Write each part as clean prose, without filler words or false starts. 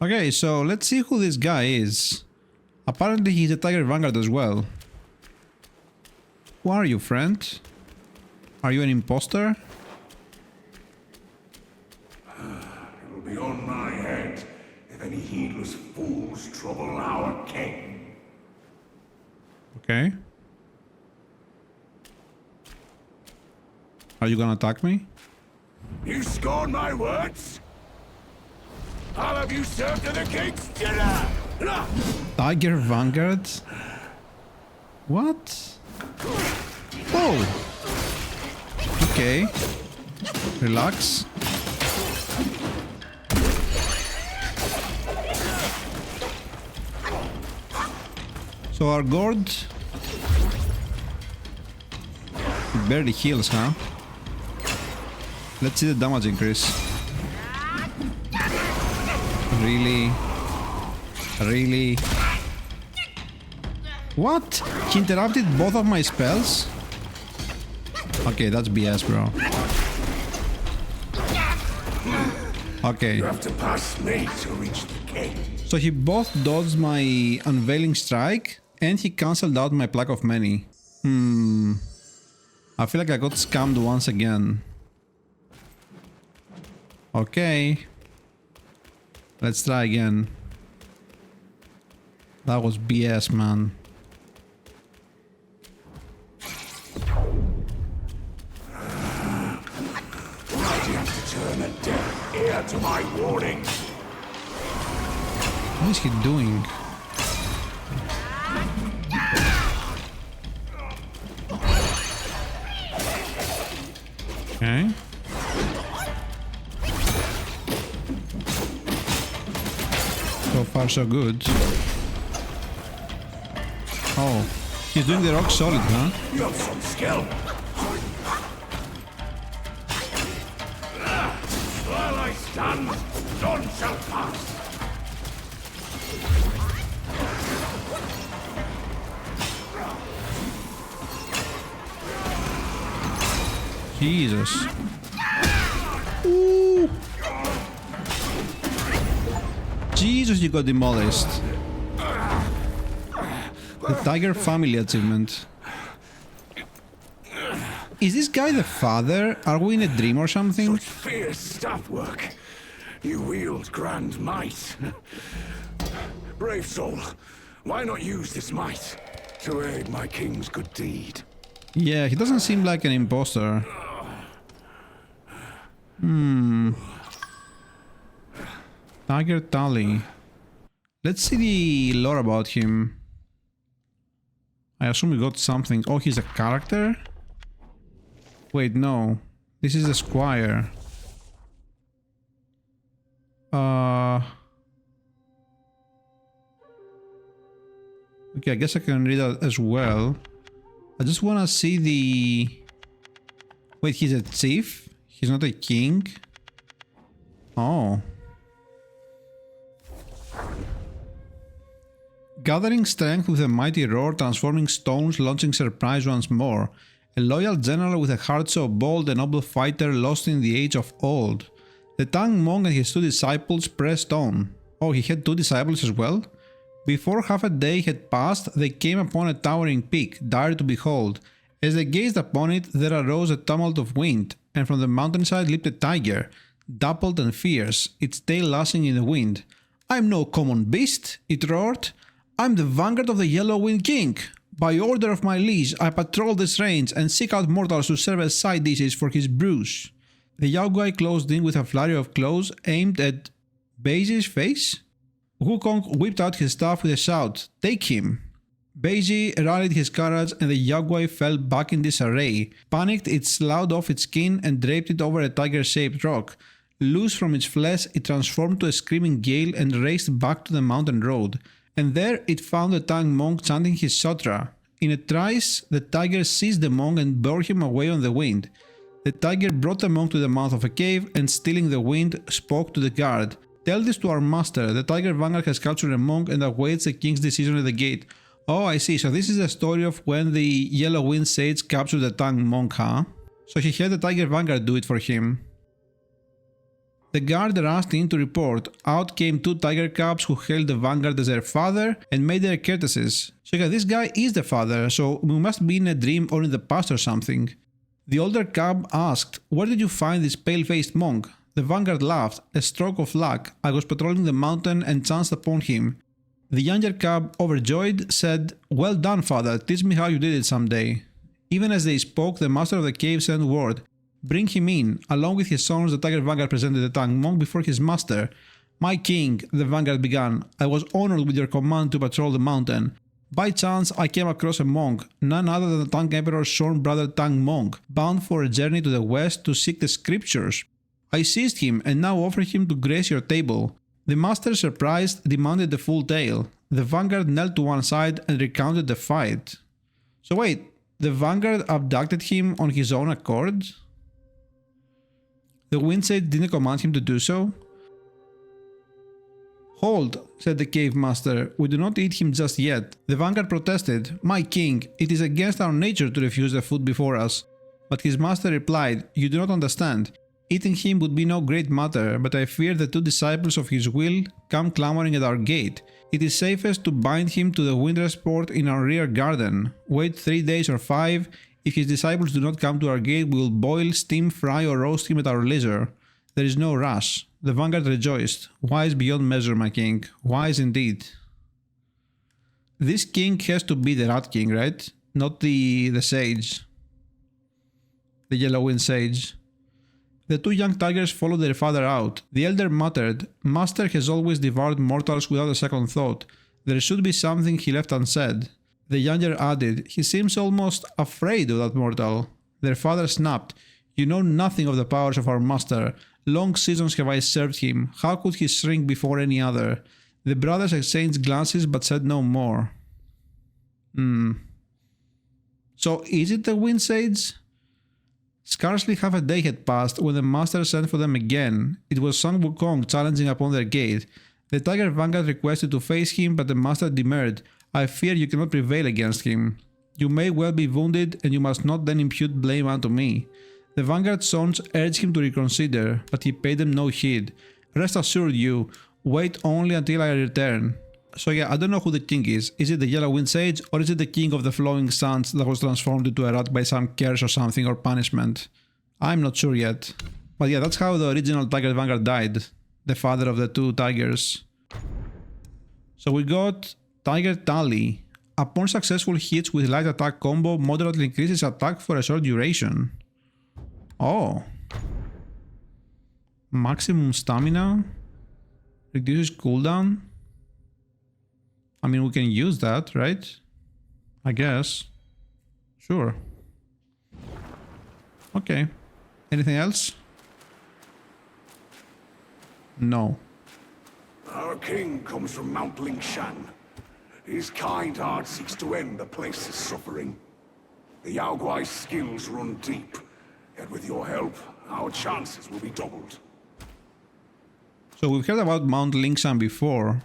Okay, so let's see who this guy is. Apparently he's a Tiger Vanguard as well. Who are you, friend? Are you an imposter? It'll be on my head if any heedless fools trouble our king. Okay. Are you gonna attack me? You scorn my words? I'll have you served to the king's dinner! Tiger Vanguard? What? Oh! Okay. Relax. So our gourd... It barely heals, huh? Let's see the damage increase. Really? Really? What? He interrupted both of my spells? Okay, that's BS, bro. Okay. You have to pass me to reach the king. So he both dodged my Unveiling Strike and he cancelled out my Plague of Many. I feel like I got scammed once again. Okay. Let's try again. That was BS, man. Why do you have to turn a deaf ear to my warning? What is he doing? Okay. So far so good. Oh, he's doing the rock solid, huh? You have some skill. While I stand, none shall pass. Jesus. Ooh. Jesus, you got demolished. The Tiger Family Achievement. Is this guy the father? Are we in a dream or something? Such fierce staff work. You wield grand might. Brave soul, why not use this might to aid my king's good deed? Yeah, he doesn't seem like an imposter. Tiger Tally. Let's see the lore about him. I assume we got something. Oh, he's a character? Wait, no. This is a squire. Okay, I guess I can read that as well. I just want to see the... Wait, he's a chief? He's not a king? Oh. Gathering strength with a mighty roar, transforming stones, launching surprise once more. A loyal general with a heart so bold, a noble fighter lost in the age of old. The Tang monk and his 2 disciples pressed on. Oh, he had 2 disciples as well? Before half a day had passed, they came upon a towering peak, dire to behold. As they gazed upon it, there arose a tumult of wind, and from the mountainside leaped a tiger, dappled and fierce, its tail lashing in the wind. "I'm no common beast," it roared. "I'm the vanguard of the Yellow Wind King. By order of my liege, I patrol these range and seek out mortals to serve as side dishes for his brews." The Yaoguai closed in with a flurry of claws aimed at Beiji's face. Wukong whipped out his staff with a shout, "Take him!" Beiji rallied his courage and the Yaoguai fell back in disarray. Panicked, it sloughed off its skin and draped it over a tiger-shaped rock. Loose from its flesh, it transformed to a screaming gale and raced back to the mountain road. And there it found the Tang monk chanting his sutra. In a trice, the tiger seized the monk and bore him away on the wind. The tiger brought the monk to the mouth of a cave and, stealing the wind, spoke to the guard. "Tell this to our master. The Tiger Vanguard has captured a monk and awaits the king's decision at the gate." Oh, I see. So this is the story of when the Yellow Wind Sage captured the Tang monk, huh? So he had the Tiger Vanguard do it for him. The guard rushed in to report. Out came 2 tiger cubs who hailed the Vanguard as their father and made their courtesies. So yeah, this guy is the father, so we must be in a dream or in the past or something. The older cub asked, "Where did you find this pale-faced monk?" The Vanguard laughed. "A stroke of luck. I was patrolling the mountain and chanced upon him." The younger cub, overjoyed, said, "Well done, father. Teach me how you did it someday." Even as they spoke, the master of the cave sent word. "Bring him in." Along with his sons, the Tiger Vanguard presented the Tang monk before his master. "My king," the Vanguard began, "I was honored with your command to patrol the mountain. By chance, I came across a monk, none other than the Tang Emperor's sworn brother Tang Monk, bound for a journey to the west to seek the scriptures. I seized him and now offer him to grace your table." The master, surprised, demanded the full tale. The Vanguard knelt to one side and recounted the fight. So wait, the Vanguard abducted him on his own accord? The Wind Sage didn't command him to do so? "Hold," said the cave master, "we do not eat him just yet." The Vanguard protested, "My king, it is against our nature to refuse the food before us." But his master replied, "You do not understand. Eating him would be no great matter, but I fear the 2 disciples of his will come clamoring at our gate. It is safest to bind him to the windrest port in our rear garden. Wait 3 days or 5. If his disciples do not come to our gate, we will boil, steam, fry or roast him at our leisure. There is no rush." The Vanguard rejoiced. "Wise beyond measure, my king. Wise indeed." This king has to be the Rat King, right? Not the sage. The Yellow-Wind Sage. The 2 young tigers followed their father out. The elder muttered, "Master has always devoured mortals without a second thought. There should be something he left unsaid." The younger added, "He seems almost afraid of that mortal." Their father snapped, "You know nothing of the powers of our master. Long seasons have I served him. How could he shrink before any other?" The brothers exchanged glances but said no more. So is it the Wind Sage? Scarcely half a day had passed when the master sent for them again. It was Destined Wukong challenging upon their gate. The Tiger Vanguard requested to face him, but the master demurred. "I fear you cannot prevail against him. You may well be wounded, and you must not then impute blame unto me." The Vanguard sons urged him to reconsider, but he paid them no heed. "Rest assured, you. Wait only until I return." So yeah, I don't know who the king is. Is it the Yellow-Wind Sage, or is it the king of the Flowing Sands that was transformed into a rat by some curse or something, or punishment? I'm not sure yet. But yeah, that's how the original Tiger Vanguard died. The father of the 2 tigers. So we got Tiger Tally. Upon successful hits with light attack combo, moderately increases attack for a short duration. Oh. Maximum stamina. Reduces cooldown. I mean, we can use that, right? I guess. Sure. Okay. Anything else? No. Our king comes from Mount Lingshan. His kind heart seeks to end the place's suffering. The Yaoguai's skills run deep, yet with your help, our chances will be doubled. So we've heard about Mount Lingshan before.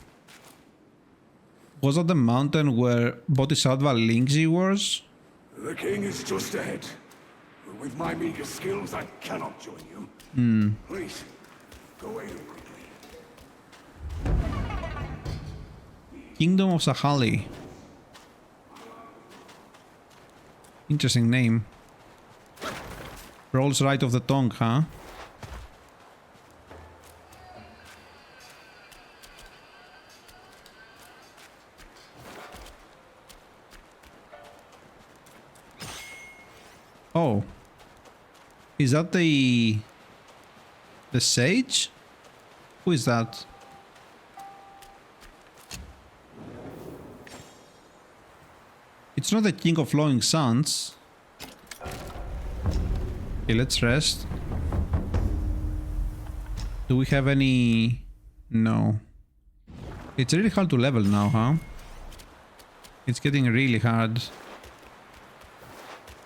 Was that the mountain where Bodhisattva Lingji was? The king is just ahead. With my meager skills, I cannot join you. Please, go away quickly. Kingdom of Sahali. Interesting name. Rolls right off the tongue, huh? Oh. Is that the sage? Who is that? It's not the king of flowing sands. Okay, let's rest. Do we have any... No. It's really hard to level now, huh? It's getting really hard.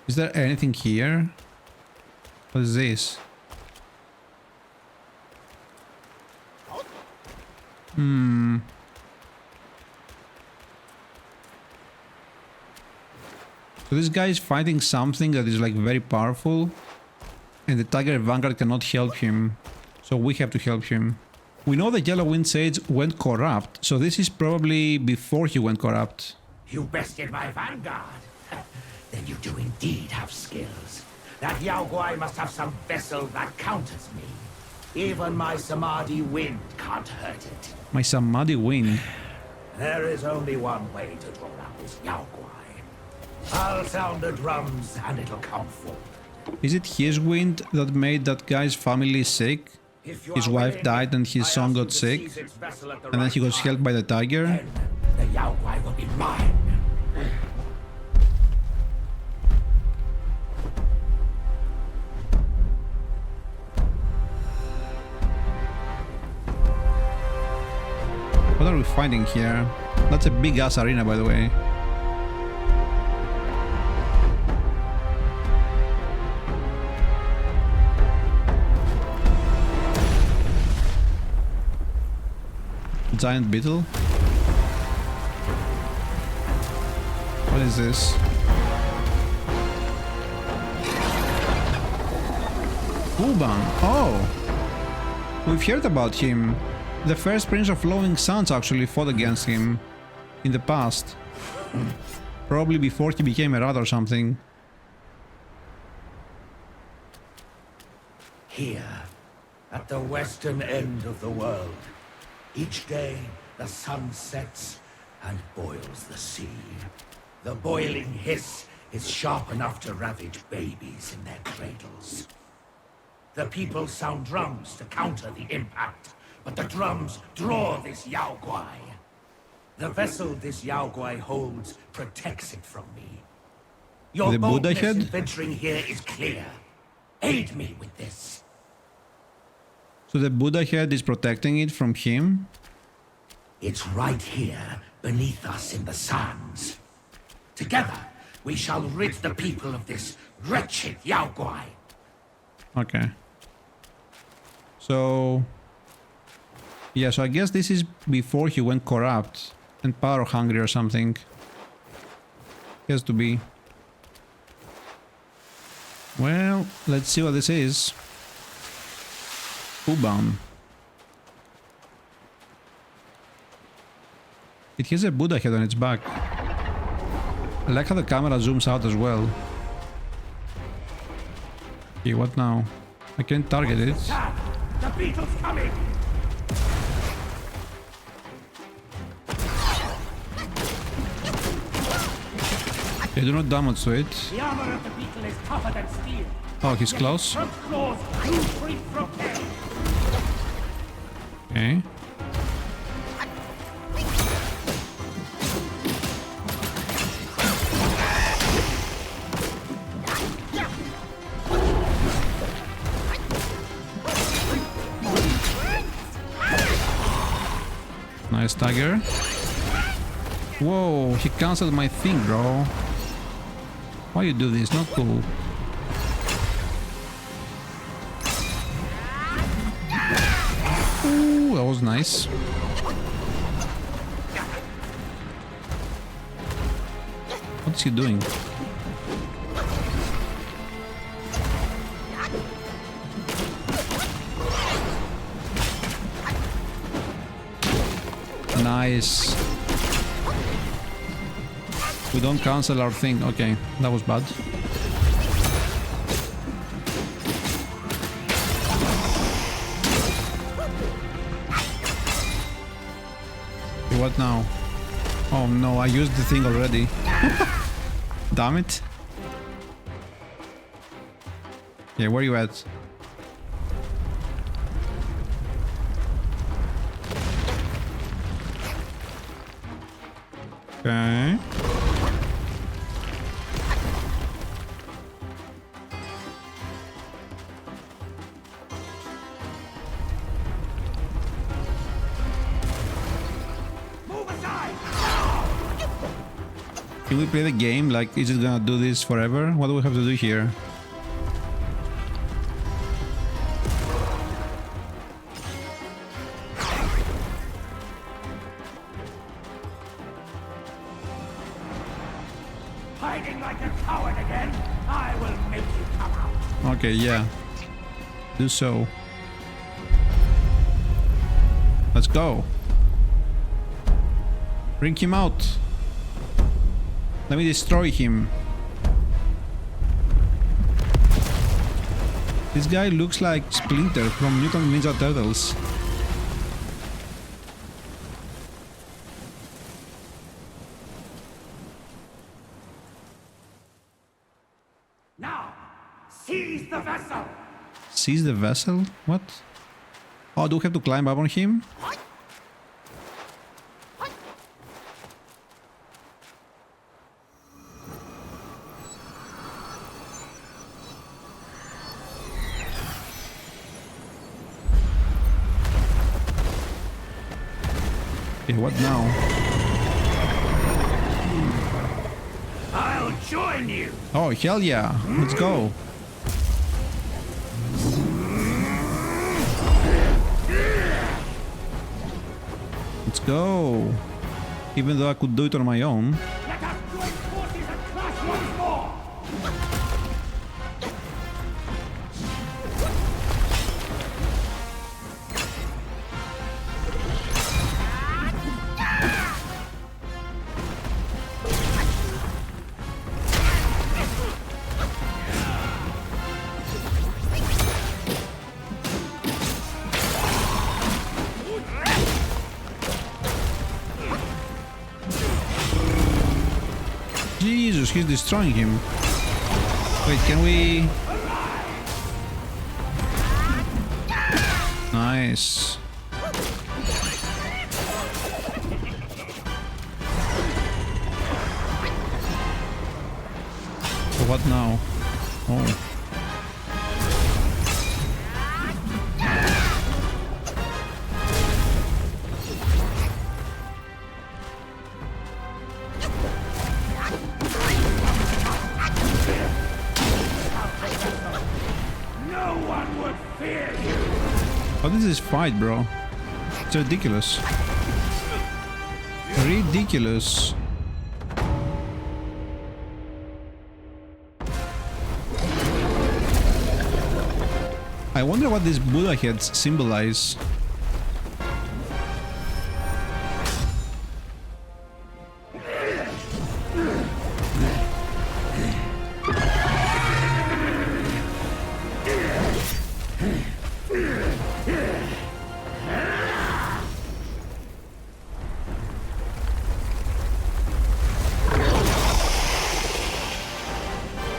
Is there anything here? What is this? So this guy is fighting something that is like very powerful, and the Tiger Vanguard cannot help him. So we have to help him. We know the Yellow Wind Sage went corrupt, so this is probably before he went corrupt. You bested my Vanguard. Then you do indeed have skills. That Yao Guai must have some vessel that counters me. Even my Samadhi wind can't hurt it. My Samadhi wind. There is only one way to draw out this Yao Guai. I'll sound the drums and it'll come forth. Is it his wind that made that guy's family sick? His wife died and his son got sick, and then he was held by the tiger? Then the Yao Guai will be mine. What are we fighting here? That's a big ass arena, by the way. Giant beetle? What is this? Fuban. Oh! We've heard about him. The first Prince of Flowing Suns actually fought against him in the past. Probably before he became a rat or something. Here, at the western end of the world, each day the sun sets and boils the sea. The boiling hiss is sharp enough to ravage babies in their cradles. The people sound drums to counter the impact, but the drums draw this Yao Guai. The vessel this Yao Guai holds protects it from me. Your The Buddha boldness in head? venturing here is clear. Aid me with this. So the Buddha head is protecting it from him? It's right here, beneath us in the sands. Together, we shall rid the people of this wretched Yao Guai. Okay. So... yeah, so I guess this is before he went corrupt and power hungry or something. Has to be. Well, let's see what this is. Fuban. It has a Buddha head on its back. I like how the camera zooms out as well. Okay, what now? I can't target it. The beetle's coming! They do not damage to it. The armor of the beetle is tougher than steel. Oh, he's close. Her claws do free from pain. Okay. Nice tiger. Whoa, he cancelled my thing, bro. Why you do this? Not cool. Ooh, that was nice. What's he doing? Nice. We don't cancel our thing. Okay, that was bad. Okay, what now? Oh no, I used the thing already. Damn it. Yeah, where are you at? Okay. Move aside! Can we play the game? Like, is it gonna do this forever? What do we have to do here? Hiding like a coward again? I will make you come out. Okay, yeah. Do so. Let's go. Bring him out. Let me destroy him. This guy looks like Splinter from Mutant Ninja Turtles. Now, seize the vessel! Seize the vessel? What? Oh, do we have to climb up on him? Okay, what now? I'll join you! Oh, hell yeah. Let's go. Let's go. Even though I could do it on my own. Let us join forces and clash once more! Jesus, he's destroying him. Wait, can we... Nice. So what now? Oh. What is this fight, bro? It's ridiculous. Ridiculous. I wonder what these Buddha heads symbolize.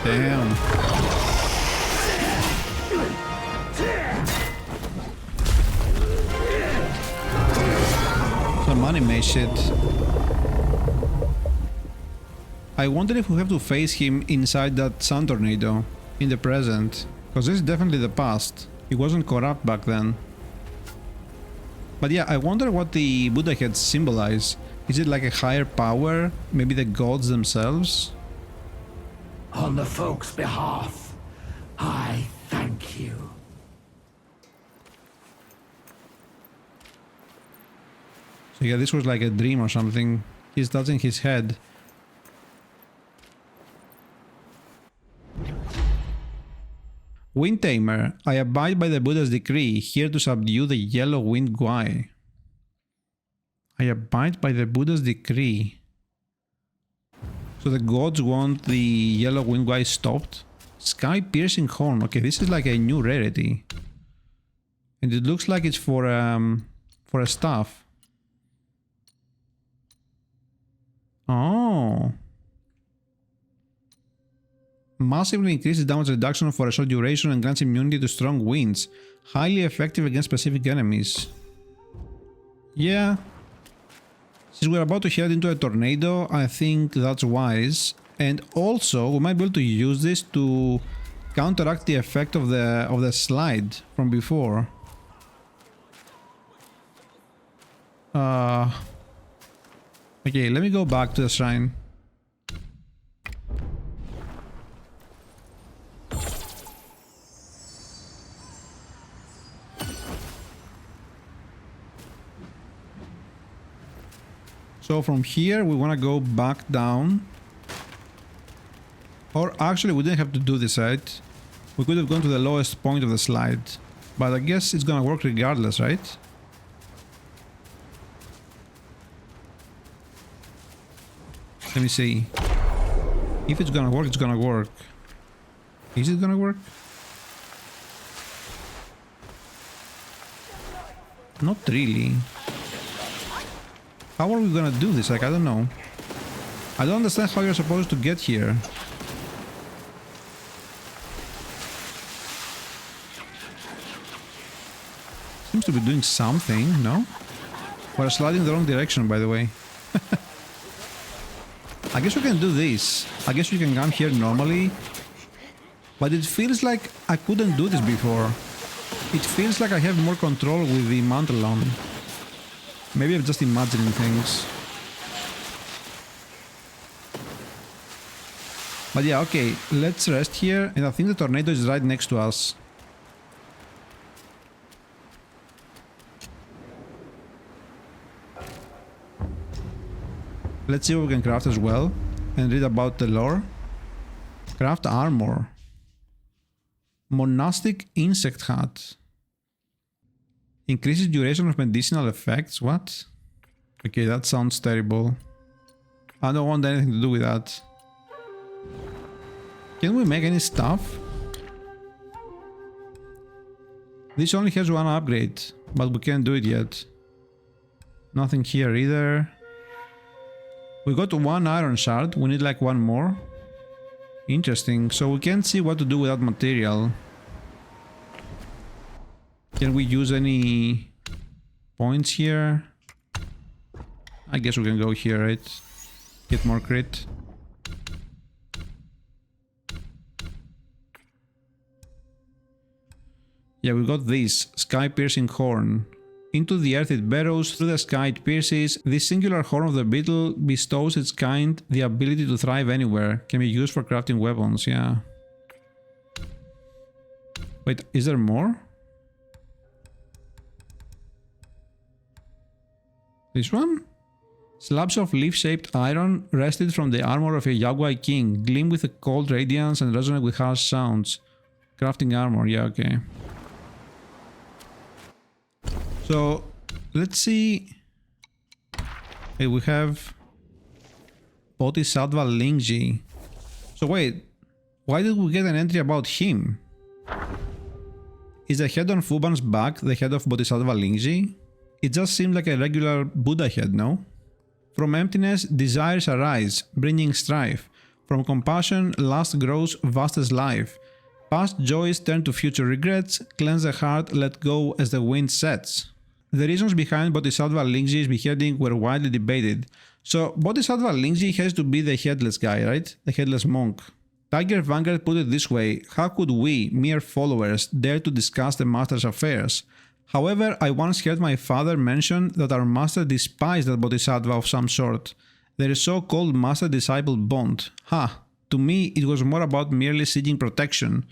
Damn. Some anime shit. I wonder if we have to face him inside that sun tornado in the present, because this is definitely the past. He wasn't corrupt back then. But yeah, I wonder what the Buddha heads symbolize. Is it like a higher power? Maybe the gods themselves? On the folk's behalf, I thank you. So yeah, this was like a dream or something. He's touching his head. Wind Tamer, I abide by the Buddha's decree, here to subdue the yellow wind guai. I abide by the Buddha's decree. So the gods want the yellow wind guai stopped. Sky piercing horn. Okay, this is like a new rarity. And it looks like it's for a staff. Oh. Massively increases damage reduction for a short duration and grants immunity to strong winds. Highly effective against specific enemies. Yeah. Since we're about to head into a tornado, I think that's wise. And also, we might be able to use this to counteract the effect of the slide from before. Okay, let me go back to the shrine. So from here, we want to go back down. Or actually, we didn't have to do this, right? We could have gone to the lowest point of the slide. But I guess it's gonna work regardless, right? Let me see. If it's gonna work, it's gonna work. Is it gonna work? Not really. How are we gonna do this? Like, I don't know. I don't understand how you're supposed to get here. Seems to be doing something, no? We're sliding the wrong direction, by the way. I guess we can do this. I guess we can come here normally. But it feels like I couldn't do this before. It feels like I have more control with the mantle on. Maybe I'm just imagining things. But yeah, okay, let's rest here. And I think the tornado is right next to us. Let's see what we can craft as well. And read about the lore. Craft armor. Monastic insect hat. Increases duration of medicinal effects. What? Okay, that sounds terrible. I don't want anything to do with that. Can we make any stuff? This only has one upgrade, but we can't do it yet. Nothing here either. We got one iron shard, we need like one more. Interesting, so we can't see what to do with that material. Can we use any points here? I guess we can go here, right? Get more crit. Yeah, we got this sky-piercing horn. Into the earth it burrows, through the sky it pierces. This singular horn of the beetle bestows its kind the ability to thrive anywhere. Can be used for crafting weapons, yeah. Wait, is there more? This one? Slabs of leaf-shaped iron wrested from the armor of a Yagwai king, gleam with a cold radiance and resonate with harsh sounds. Crafting armor, yeah, okay. So, let's see. Hey, we have Bodhisattva Lingji. So wait, why did we get an entry about him? Is the head on Fuban's back the head of Bodhisattva Lingji? It just seemed like a regular Buddha head, no? From emptiness, desires arise, bringing strife. From compassion, lust grows vast as life. Past joys turn to future regrets, cleanse the heart, let go as the wind sets. The reasons behind Bodhisattva Lingji's beheading were widely debated. So Bodhisattva Lingji has to be the headless guy, right? The headless monk. Tiger Vanguard put it this way: how could we, mere followers, dare to discuss the master's affairs? However, I once heard my father mention that our master despised that bodhisattva of some sort. Their so-called master-disciple bond. Ha! To me, it was more about merely seeking protection.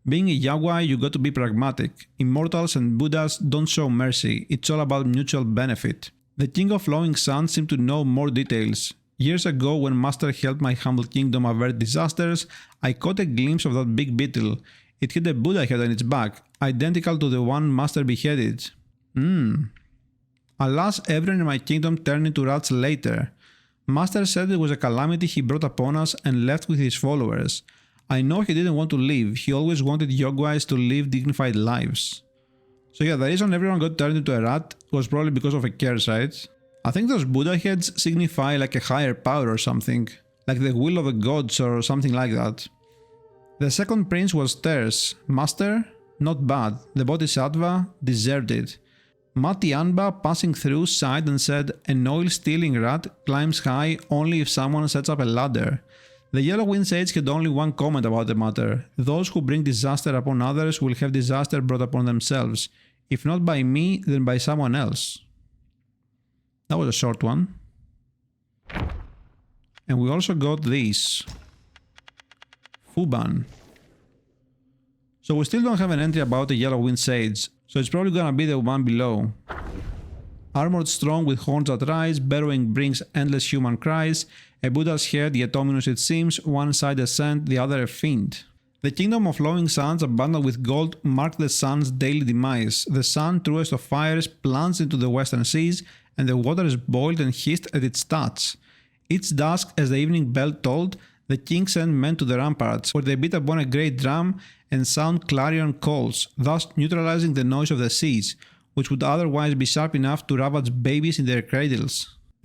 Being a Yagwai, you got to be pragmatic. Immortals and Buddhas don't show mercy, it's all about mutual benefit. The King of Flowing Sun seemed to know more details. Years ago, when Master helped my humble kingdom avert disasters, I caught a glimpse of that big beetle. It had a Buddha head on its back, identical to the one Master beheaded. Alas, everyone in my kingdom turned into rats later. Master said it was a calamity he brought upon us and left with his followers. I know he didn't want to leave, he always wanted Yogwais to live dignified lives. So yeah, the reason everyone got turned into a rat was probably because of a curse, right? I think those Buddha heads signify like a higher power or something, like the will of the gods or something like that. The second prince was terse. Master? Not bad. The Bodhisattva deserved it. Mati Anba, passing through, sighed and said, an oil-stealing rat climbs high only if someone sets up a ladder. The Yellow Wind Sage had only one comment about the matter. Those who bring disaster upon others will have disaster brought upon themselves. If not by me, then by someone else. That was a short one. And we also got this. Fuban. So we still don't have an entry about the Yellow Wind Sage, so it's probably gonna be the one below. Armored strong with horns that rise, burrowing brings endless human cries. A Buddha's head, yet ominous it seems, one side a saint, the other a fiend. The kingdom of flowing suns, abundant with gold, marked the sun's daily demise. The sun, truest of fires, plunged into the western seas, and the water is boiled and hissed at its touch. Each dusk, as the evening bell tolled, the king sent men to the ramparts, where they beat upon a great drum and sound clarion calls, thus neutralizing the noise of the siege, which would otherwise be sharp enough to ravage babies in their cradles.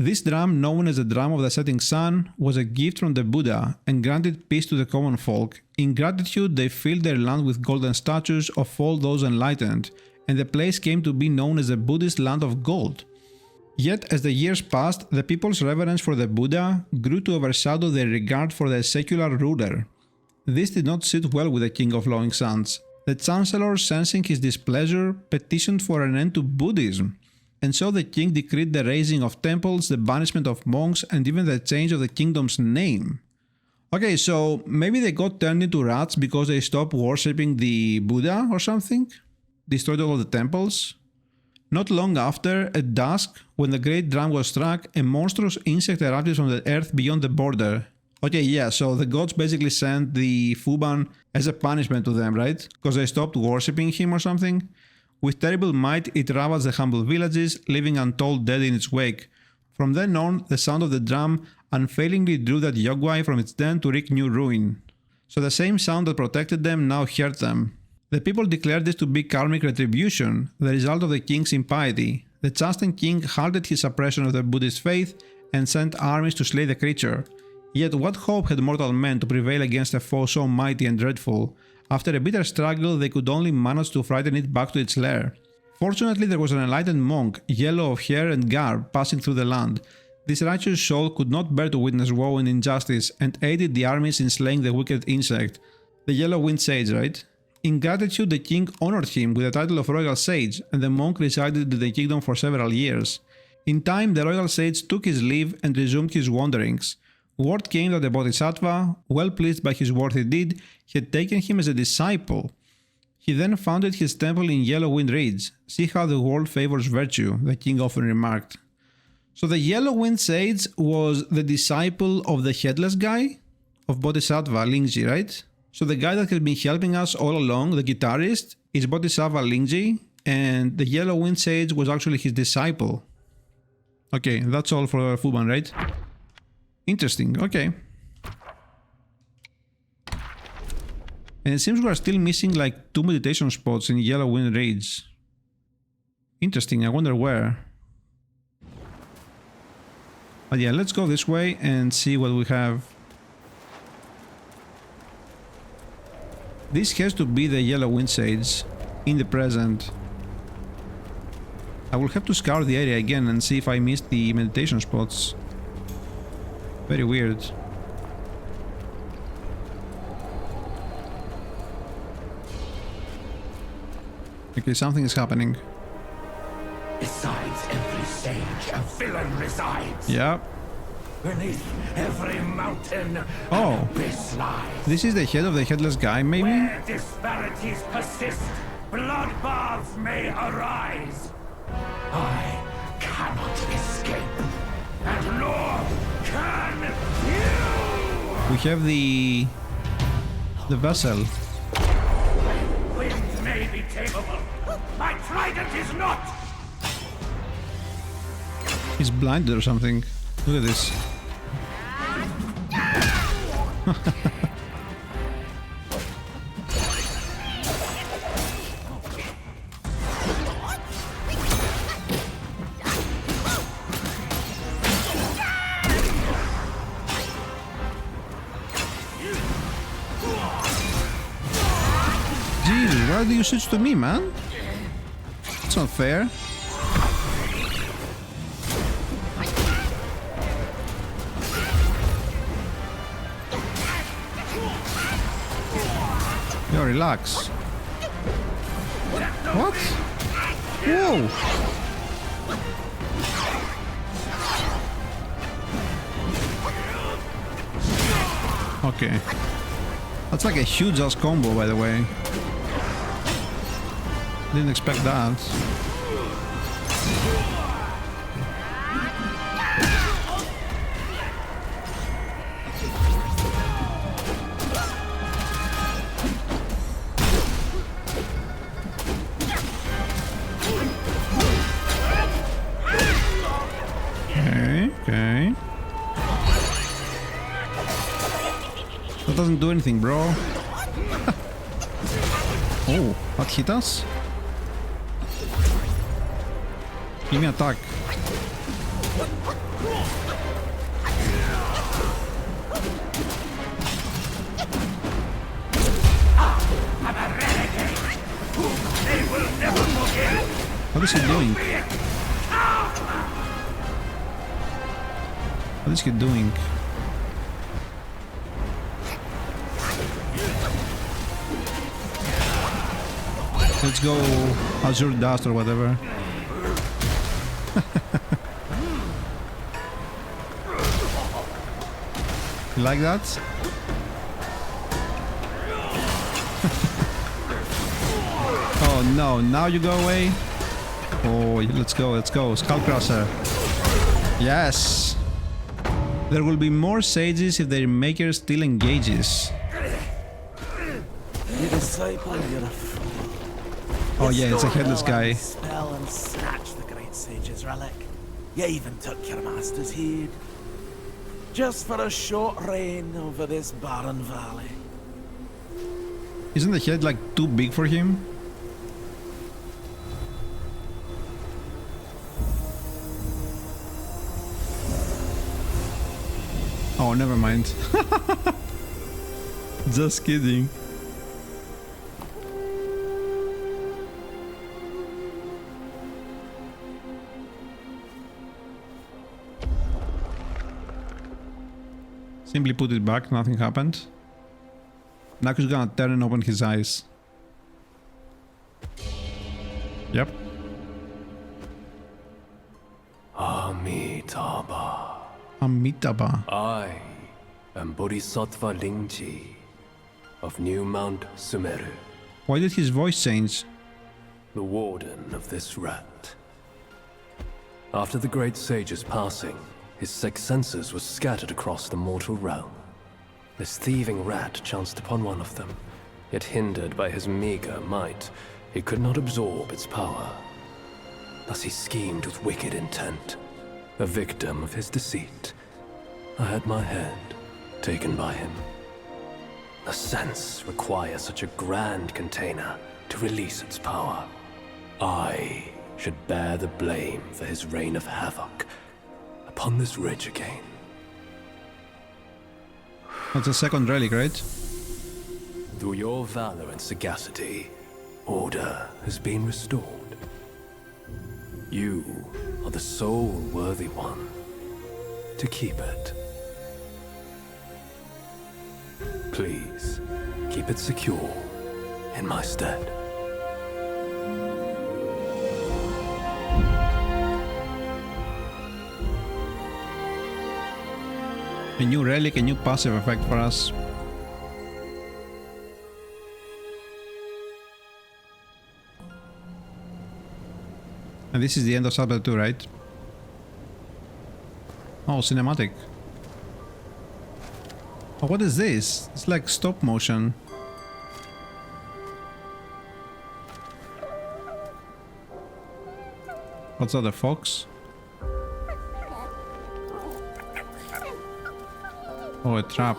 This drum, known as the Drum of the Setting Sun, was a gift from the Buddha and granted peace to the common folk. In gratitude, they filled their land with golden statues of all those enlightened, and the place came to be known as the Buddhist Land of Gold. Yet, as the years passed, the people's reverence for the Buddha grew to overshadow their regard for the secular ruler. This did not sit well with the King of Flowing Suns. The Chancellor, sensing his displeasure, petitioned for an end to Buddhism, and so the king decreed the razing of temples, the banishment of monks, and even the change of the kingdom's name. Okay, so maybe they got turned into rats because they stopped worshipping the Buddha or something? Destroyed all of the temples? Not long after, at dusk, when the great drum was struck, a monstrous insect erupted from the earth beyond the border. Okay, yeah, so the gods basically sent the Fuban as a punishment to them, right? Because they stopped worshipping him or something? With terrible might, it ravaged the humble villages, leaving untold dead in its wake. From then on, the sound of the drum unfailingly drew that Yogwai from its den to wreak new ruin. So the same sound that protected them now hurt them. The people declared this to be karmic retribution, the result of the king's impiety. The chastened king halted his suppression of the Buddhist faith and sent armies to slay the creature. Yet what hope had mortal men to prevail against a foe so mighty and dreadful? After a bitter struggle, they could only manage to frighten it back to its lair. Fortunately, there was an enlightened monk, yellow of hair and garb, passing through the land. This righteous soul could not bear to witness woe and injustice, and aided the armies in slaying the wicked insect. The yellow-winged sage, right? In gratitude, the king honored him with the title of royal sage, and the monk resided in the kingdom for several years. In time, the royal sage took his leave and resumed his wanderings. Word came that the Bodhisattva, well pleased by his worthy deed, had taken him as a disciple. He then founded his temple in Yellow-Wind Ridge. See how the world favors virtue, the king often remarked. So the Yellow-Wind Sage was the disciple of the headless guy? Of Bodhisattva, Lingji, right? So the guy that has been helping us all along, the guitarist, is Bodhisattva Lingji, and the Yellow-Wind Sage was actually his disciple. Okay, that's all for Fuban, right? Interesting, okay. And it seems we are still missing like 2 meditation spots in Yellow-Wind Ridge. Interesting, I wonder where. But yeah, let's go this way and see what we have. This has to be the Yellow-Wind Sage in the present. I will have to scour the area again and see if I missed the meditation spots. Very weird. Okay, something is happening. Besides every sage, a villain resides. Yeah. Beneath every mountain, Oh. an abyss lies. This is the head of the headless guy, maybe? Where disparities persist, bloodbaths may arise. I cannot escape, and nor can you! We have the vessel. Wind may be tameable. My trident is not! He's blinded or something. Look at this. Jesus, why do you switch to me, man? It's not fair. Yo, relax. What? Whoa! Okay. That's like a huge ass combo, by the way. Didn't expect that. Okay. doesn't do anything, bro. Oh, that hit us? Give me attack. What is he doing? What is he doing? Let's go Azure Dust or whatever. You like that? Oh no, now you go away. Oh, let's go, Skullcrusher. Yes! There will be more sages if their maker still engages. You disciple, you're a fool. Oh yeah, it's a headless guy. Spell and snatch the great sage's relic. You even took your master's heed. Just for a short reign over this barren valley. Isn't the head like too big for him? Oh, never mind. Just kidding. Simply put it back, nothing happened. Now he's gonna turn and open his eyes. Yep. Amitabha. Amitabha. I am Bodhisattva Lingji of New Mount Sumeru, Why did his voice change? the warden of this rat. After the great sage's passing, his sixth senses were scattered across the mortal realm. This thieving rat chanced upon one of them, yet hindered by his meager might, he could not absorb its power. Thus he schemed with wicked intent. A victim of his deceit, I had my head taken by him. The sense requires such a grand container to release its power. I should bear the blame for his reign of havoc upon this ridge again. That's a second relic, right? Through your valor and sagacity, order has been restored. You are the sole worthy one to keep it. Please, keep it secure in my stead. A new relic, a new passive effect for us. And this is the end of chapter 2, right? Oh, cinematic. Oh, what is this? It's like stop motion. What's that, a fox? Oh, a trap.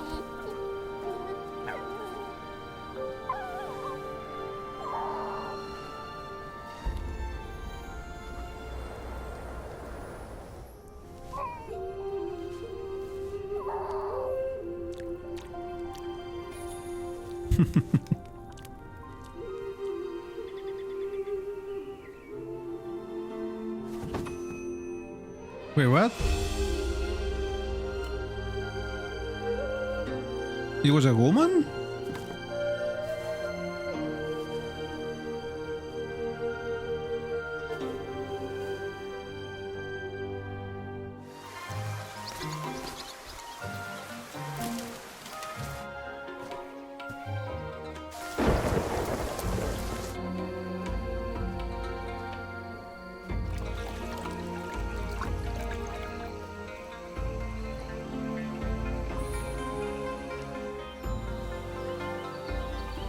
Wait, what? It was a woman?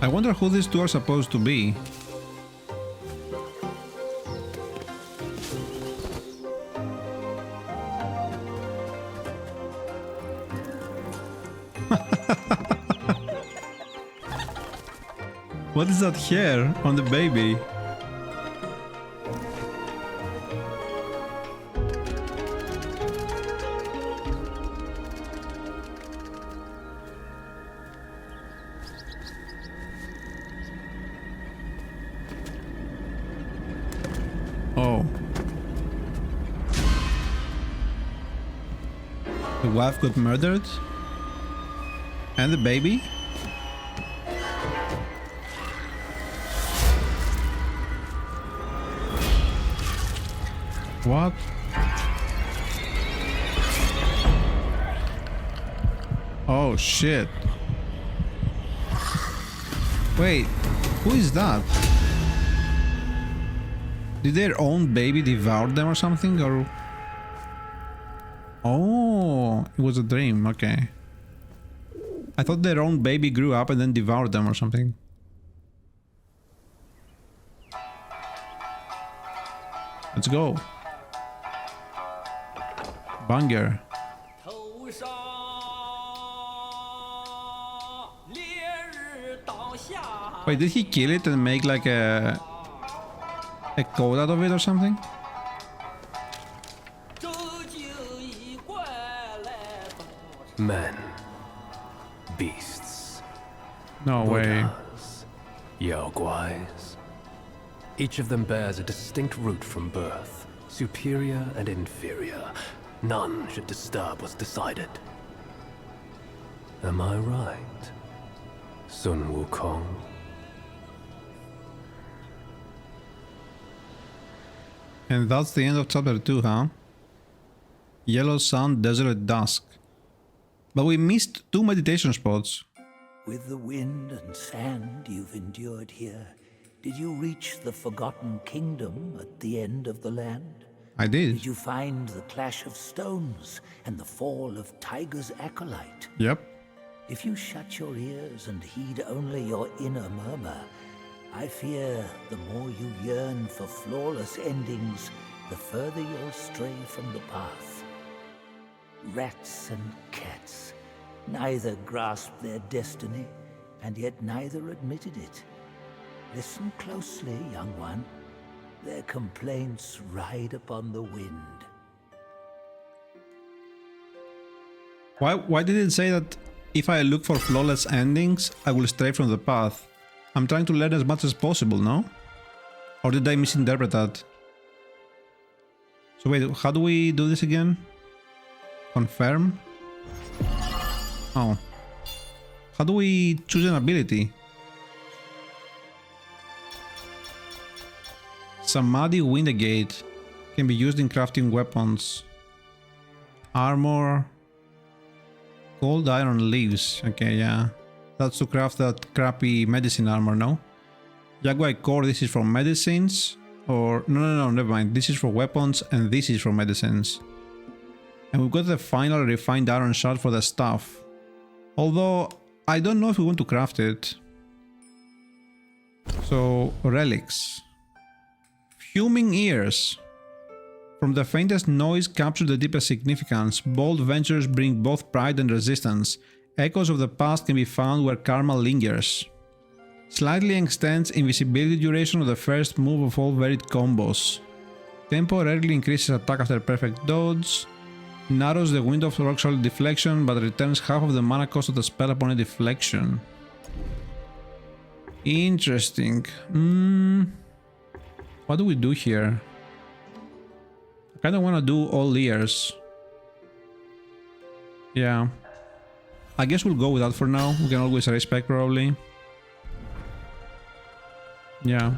I wonder who these two are supposed to be. What is that hair on the baby? Oh. The wife got murdered? And the baby? What? Oh shit. Wait, who is that? Did their own baby devour them or something, or... Oh, it was a dream, okay. I thought their own baby grew up and then devoured them or something. Let's go. Banger. Wait, did he kill it and make like a code out of it or something? Men. Beasts. No way. Buddhas, Yaoguais. Each of them bears a distinct root from birth, superior and inferior. None should disturb what's decided. Am I right, Sun Wukong? And that's the end of chapter 2, huh? Yellow Sun, Desert at Dusk. But we missed 2 meditation spots. With the wind and sand you've endured here, did you reach the Forgotten Kingdom at the end of the land? I did. Did you find the clash of stones and the fall of Tiger's acolyte? Yep. If you shut your ears and heed only your inner murmur, I fear the more you yearn for flawless endings, the further you'll stray from the path. Rats and cats, neither grasped their destiny, and yet neither admitted it. Listen closely, young one. Their complaints ride upon the wind. Why did it say that if I look for flawless endings, I will stray from the path? I'm trying to learn as much as possible, no? Or did I misinterpret that? So wait, how do we do this again? Confirm? Oh. How do we choose an ability? Samadhi Windagate can be used in crafting weapons. Armor. Cold iron leaves. Okay, yeah. That's to craft that crappy medicine armor, no? Jaguar core, this is for medicines. Or no, never mind. This is for weapons and this is for medicines. And we've got the final refined iron shard for the staff. Although I don't know if we want to craft it. So relics. Fuming ears. From the faintest noise capture the deepest significance. Bold ventures bring both pride and resistance. Echoes of the past can be found where karma lingers. Slightly extends invisibility duration of the first move of all varied combos. Temporarily increases attack after perfect dodge. Narrows the window of rock solid deflection but returns half of the mana cost of the spell upon a deflection. Interesting. What do we do here? I kinda wanna do all ears. Yeah. I guess we'll go with that for now. We can always respec probably. Yeah.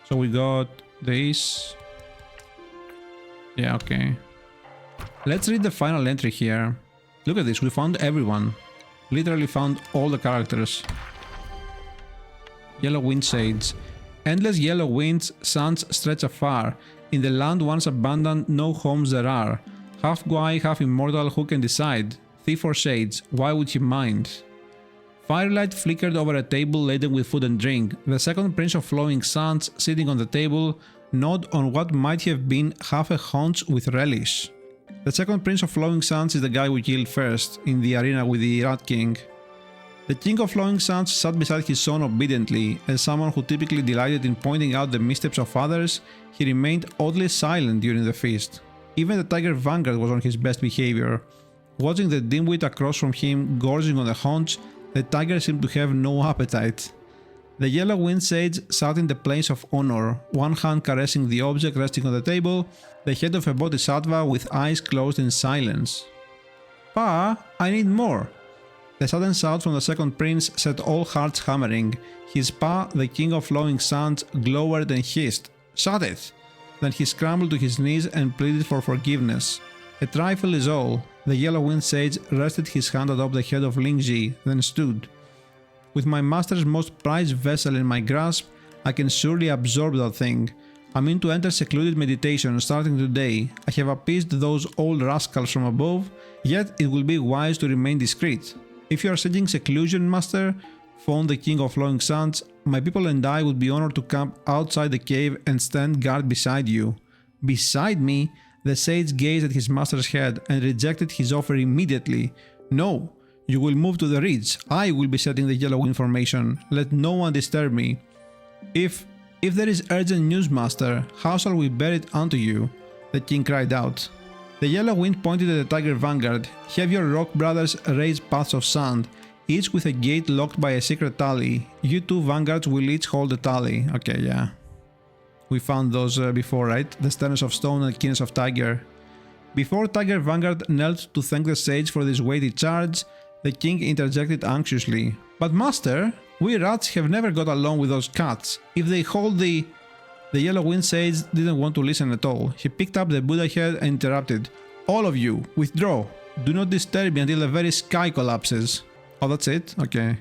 So we got this. Yeah, okay. Let's read the final entry here. Look at this, we found everyone. Literally found all the characters. Yellow wind shades. Endless yellow winds, suns stretch afar. In the land once abandoned, no homes there are. Half Gwai, half immortal, who can decide? Thief or shades, why would he mind? Firelight flickered over a table laden with food and drink. The second prince of flowing suns, sitting on the table, gnawed on what might have been half a haunch with relish. The second prince of flowing suns is the guy we killed first, in the arena with the Rat King. The King of Flowing Sands sat beside his son obediently. As someone who typically delighted in pointing out the missteps of others, he remained oddly silent during the feast. Even the tiger Vanguard was on his best behavior. Watching the dimwit across from him gorging on the haunch, the tiger seemed to have no appetite. The yellow wind sage sat in the place of honor, one hand caressing the object resting on the table, the head of a Bodhisattva with eyes closed in silence. "Pa, I need more." The sudden shout from the second prince set all hearts hammering. His pa, the King of Flowing Sands, glowered and hissed, "Shut it!" Then he scrambled to his knees and pleaded for forgiveness. "A trifle is all." The yellow wind sage rested his hand atop the head of Lingji, then stood. "With my master's most prized vessel in my grasp, I can surely absorb that thing. I mean to enter secluded meditation starting today. I have appeased those old rascals from above, yet it will be wise to remain discreet. If you are seeking seclusion, master," phoned the King of Flowing Sands, "my people and I would be honored to camp outside the cave and stand guard beside you." "Beside me?" The sage gazed at his master's head and rejected his offer immediately. "No, you will move to the ridge. I will be setting the yellow wind formation. Let no one disturb me." If there is urgent news, master, how shall we bear it unto you?" the king cried out. The yellow wind pointed at the tiger Vanguard. "Have your rock brothers raise paths of sand, each with a gate locked by a secret tally. You two vanguards will each hold a tally." Okay, yeah. We found those before, right? The sternness of stone and keenness of tiger. Before Tiger Vanguard knelt to thank the sage for this weighty charge, the king interjected anxiously. "But master, we rats have never got along with those cats. If they hold the..." The yellow wind sage didn't want to listen at all. He picked up the Buddha head and interrupted. "All of you, withdraw. Do not disturb me until the very sky collapses." Oh, that's it? Okay.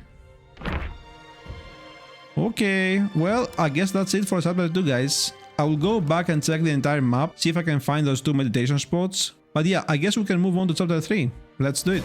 Okay, well, I guess that's it for chapter 2, guys. I will go back and check the entire map, see if I can find those two meditation spots. But yeah, I guess we can move on to chapter 3. Let's do it.